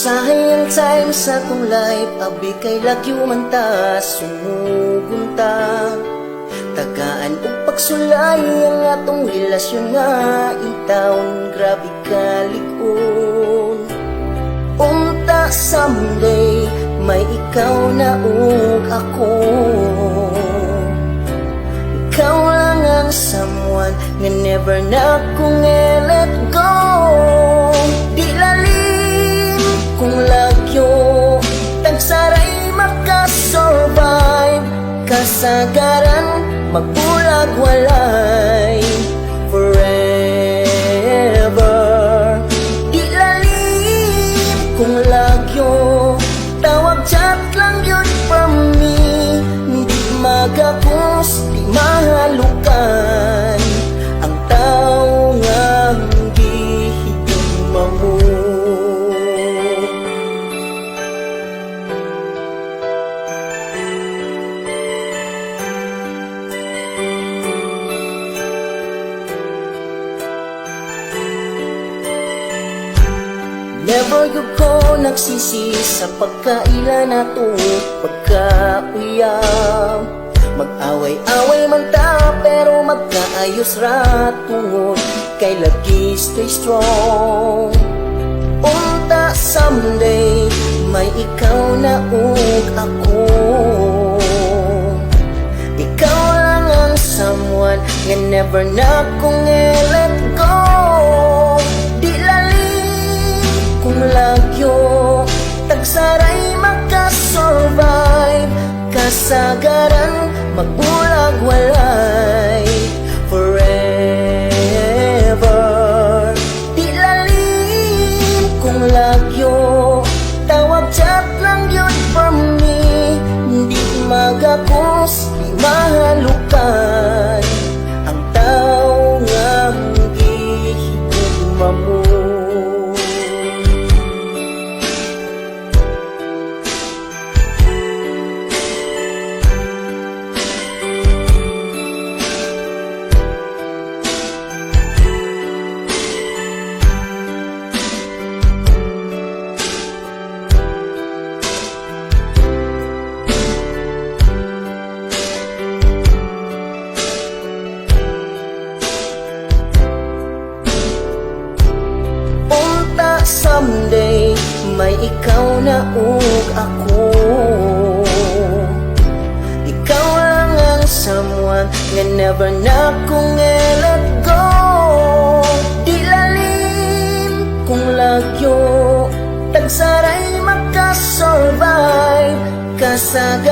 Sayang time sa kong life, abi kay lagyo man ta sumugunta. Tagaan o pagsulay ang atong relasyon nga itawon, grabe kalikon. Unta someday, may ikaw na ug ako. Ikaw lang ang someone nga never na kong let go. Di lalim kung lagyo, tagsaray makasurvive. Kasagaran, magbulag walay forever. Di lalim kung lagyo, tawag chat lang yun from me. Di magapos, di mahalukan ang tao nga gihigugma mo. Never you ko nagsisi sa pagkaila na to, pagkauyam. Mag-away-away man ta, pero magkaayos ra tungod kay lagi stay strong. Unta someday, may ikaw na ug ako. Ikaw lang ang someone nga never na kong let go. Kung lagyo, tagsaray makasurvive. Kasagaran, magbulag walay forever. Di lalim kung lagyo, tawag chat lang yun from me. Di magapos, di mahalukan ang tao nga gihigugma mo. Someday, may ikaw na ug ako. Ikaw lang ang someone nga never na kong let go. Di lalim kung lagyo, tagsaray makasurvive. Kasagaran